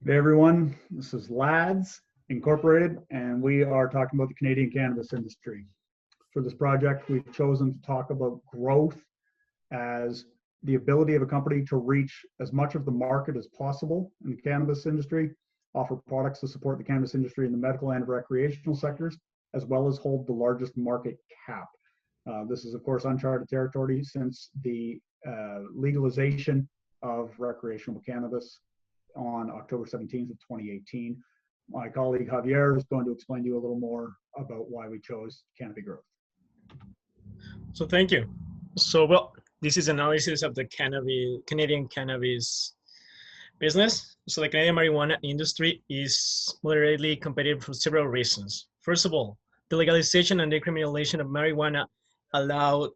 Hey everyone, this is Lads Incorporated, and we are talking about the Canadian cannabis industry. For this project, we've chosen to talk about growth as the ability of a company to reach as much of the market as possible in the cannabis industry, offer products to support the cannabis industry in the medical and recreational sectors, as well as hold the largest market cap. This is, of course, uncharted territory since the legalization of recreational cannabis on October 17th of 2018. My colleague Javier is going to explain to you a little more about why we chose Canopy Growth. So thank you. So, well, this is analysis of the Canadian cannabis business. So the Canadian marijuana industry is moderately competitive for several reasons. First of all, the legalization and decriminalization of marijuana allowed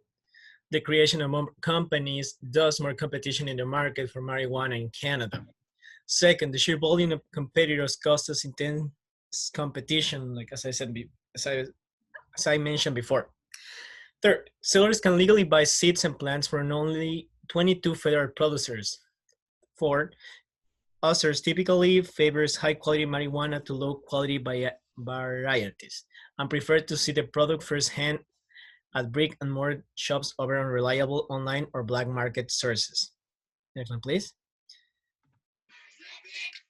the creation of more companies, thus more competition in the market for marijuana in Canada. Second, the sheer volume of competitors causes intense competition, like as I mentioned before. Third, sellers can legally buy seeds and plants from only 22 federal producers. Fourth, users typically favors high-quality marijuana to low-quality varieties and prefer to see the product firsthand at brick-and-mortar shops over unreliable online or black market sources. Next one, please.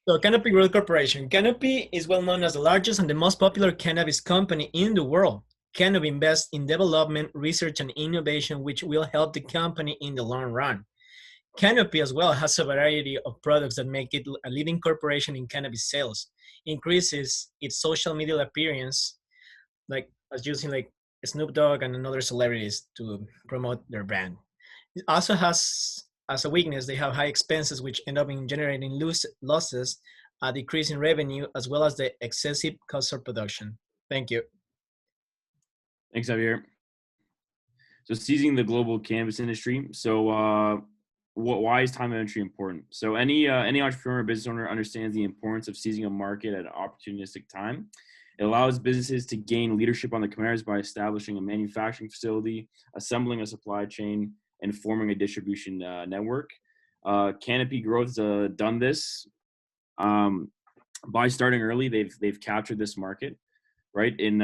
So Canopy Growth Corporation. Canopy is well known as the largest and the most popular cannabis company in the world. Canopy invests in development, research, and innovation, which will help the company in the long run. Canopy as well has a variety of products that make it a leading corporation in cannabis sales, increases its social media appearance, like as using like Snoop Dogg and other celebrities to promote their brand. It also has as a weakness, they have high expenses, which end up in generating losses, a decrease in revenue, as well as the excessive cost of production. Thank you. Thanks, Javier. So seizing the global cannabis industry. So why is time of entry important? So any entrepreneur or business owner understands the importance of seizing a market at an opportunistic time. It allows businesses to gain leadership on the commerce by establishing a manufacturing facility, assembling a supply chain, and forming a distribution network. Canopy Growth has done this by starting early. They've captured this market, right? In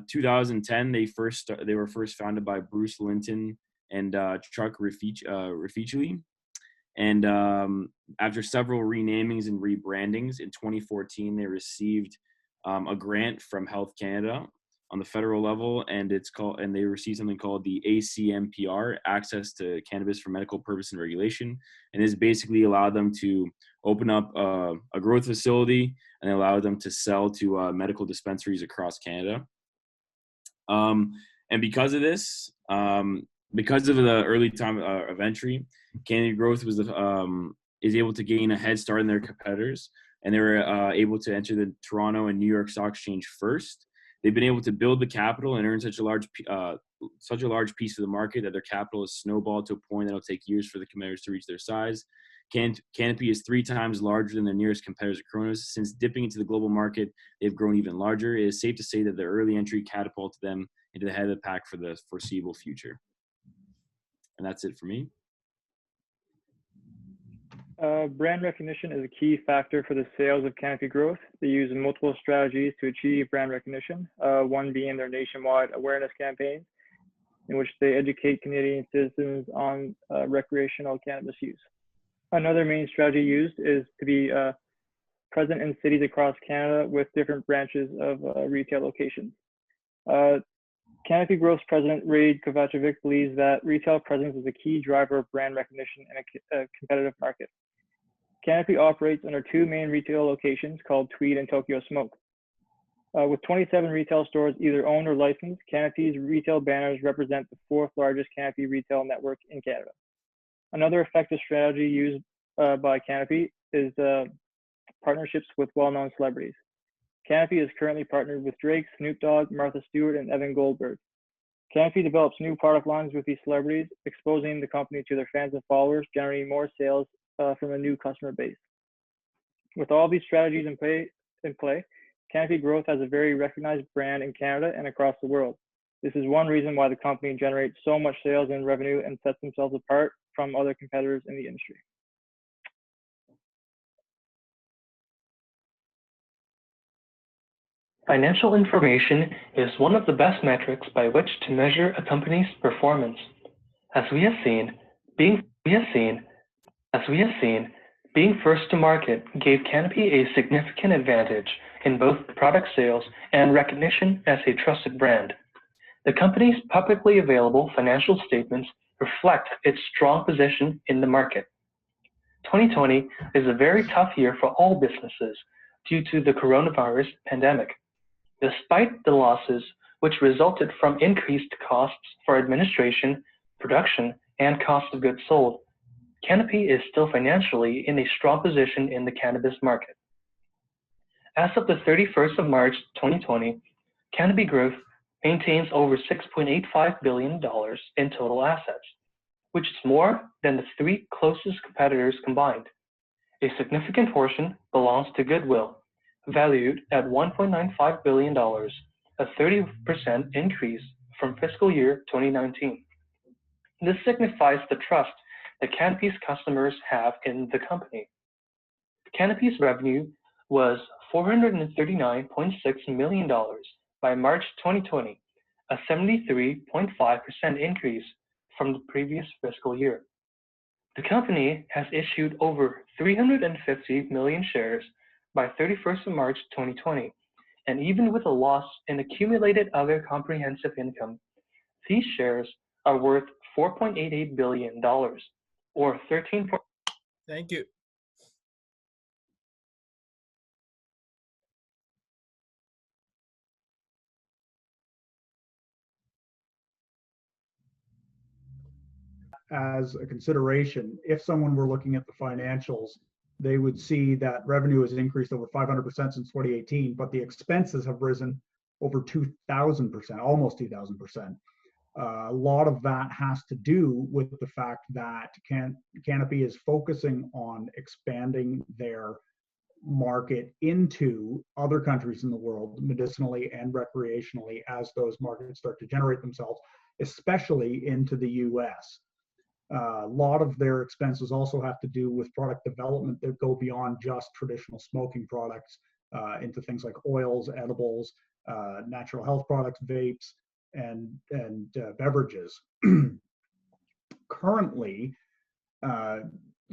2010, they were first founded by Bruce Linton and Chuck Rafficli. And after several renamings and rebrandings, in 2014, they received a grant from Health Canada on the federal level, and they received something called the ACMPR, Access to Cannabis for Medical Purpose and Regulation, and this basically allowed them to open up a growth facility and allowed them to sell to medical dispensaries across Canada. And because of this, because of the early time of entry, Canopy Growth is able to gain a head start in their competitors, and they were able to enter the Toronto and New York Stock Exchange first. They've been able to build the capital and earn such a large piece of the market that their capital has snowballed to a point that it'll take years for the competitors to reach their size. Canopy is 3 times larger than their nearest competitors, Cronos. Since dipping into the global market, they've grown even larger. It is safe to say that their early entry catapulted them into the head of the pack for the foreseeable future. And that's it for me. Brand recognition is a key factor for the sales of Canopy Growth. They use multiple strategies to achieve brand recognition, one being their nationwide awareness campaign, in which they educate Canadian citizens on recreational cannabis use. Another main strategy used is to be present in cities across Canada with different branches of retail locations. Canopy Growth's president, Ray Kovacevic, believes that retail presence is a key driver of brand recognition in a competitive market. Canopy operates under 2 main retail locations called Tweed and Tokyo Smoke. With 27 retail stores either owned or licensed, Canopy's retail banners represent the 4th largest Canopy retail network in Canada. Another effective strategy used by Canopy is partnerships with well-known celebrities. Canopy is currently partnered with Drake, Snoop Dogg, Martha Stewart, and Evan Goldberg. Canopy develops new product lines with these celebrities, exposing the company to their fans and followers, generating more sales from a new customer base. With all these strategies in play, Canopy Growth has a very recognized brand in Canada and across the world. This is one reason why the company generates so much sales and revenue and sets themselves apart from other competitors in the industry. Financial information is one of the best metrics by which to measure a company's performance. As we have seen, being first to market gave Canopy a significant advantage in both product sales and recognition as a trusted brand. The company's publicly available financial statements reflect its strong position in the market. 2020 is a very tough year for all businesses due to the coronavirus pandemic. Despite the losses which resulted from increased costs for administration, production, and cost of goods sold, Canopy is still financially in a strong position in the cannabis market. As of the 31st of March 2020, Canopy Growth maintains over $6.85 billion in total assets, which is more than the three closest competitors combined. A significant portion belongs to goodwill, valued at $1.95 billion, a 30% increase from fiscal year 2019. This signifies the trust that Canopy's customers have in the company. Canopy's revenue was $439.6 million by March 2020, a 73.5% increase from the previous fiscal year. The company has issued over 350 million shares by 31st of March 2020, and even with a loss in accumulated other comprehensive income, these shares are worth $4.88 billion, or 13. Thank you. As a consideration, if someone were looking at the financials, they would see that revenue has increased over 500% since 2018, but the expenses have risen over 2,000%, almost 2,000%. A lot of that has to do with the fact that Canopy is focusing on expanding their market into other countries in the world, medicinally and recreationally, as those markets start to generate themselves, especially into the US. A lot of their expenses also have to do with product development that go beyond just traditional smoking products into things like oils, edibles, natural health products, vapes, and beverages. Currently,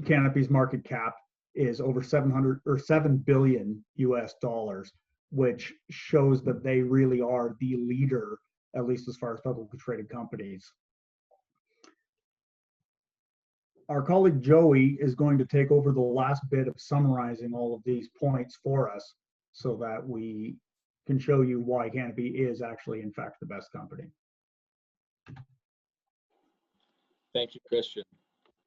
Canopy's market cap is over 7 billion US dollars, which shows that they really are the leader, at least as far as publicly traded companies. Our colleague Joey is going to take over the last bit of summarizing all of these points for us so that we can show you why Canopy is actually, in fact, the best company. Thank you, Christian.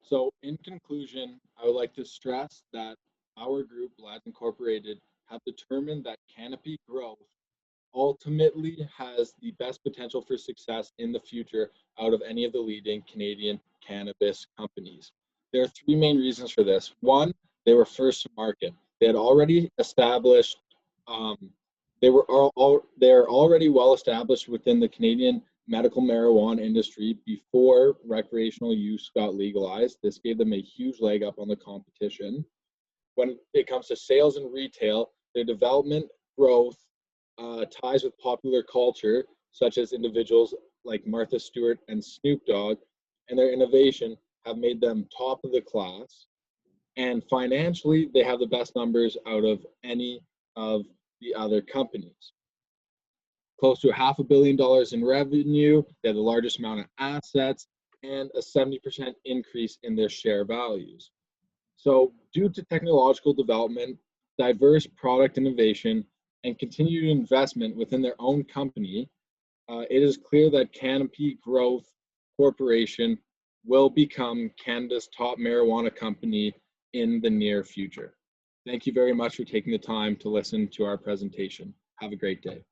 So in conclusion, I would like to stress that our group, Lads Incorporated, have determined that Canopy Growth ultimately has the best potential for success in the future out of any of the leading Canadian cannabis companies. There are three main reasons for this. One, they were first to market. They had already established, they're already well established within the Canadian medical marijuana industry before recreational use got legalized. This gave them a huge leg up on the competition. When it comes to sales and retail, their development, growth, ties with popular culture, such as individuals like Martha Stewart and Snoop Dogg, and their innovation have made them top of the class. And financially, they have the best numbers out of any of the other companies. Close to $500 million in revenue, they have the largest amount of assets, and a 70% increase in their share values. So due to technological development, diverse product innovation, and continued investment within their own company, it is clear that Canopy Growth Corporation will become Canada's top marijuana company in the near future. Thank you very much for taking the time to listen to our presentation. Have a great day.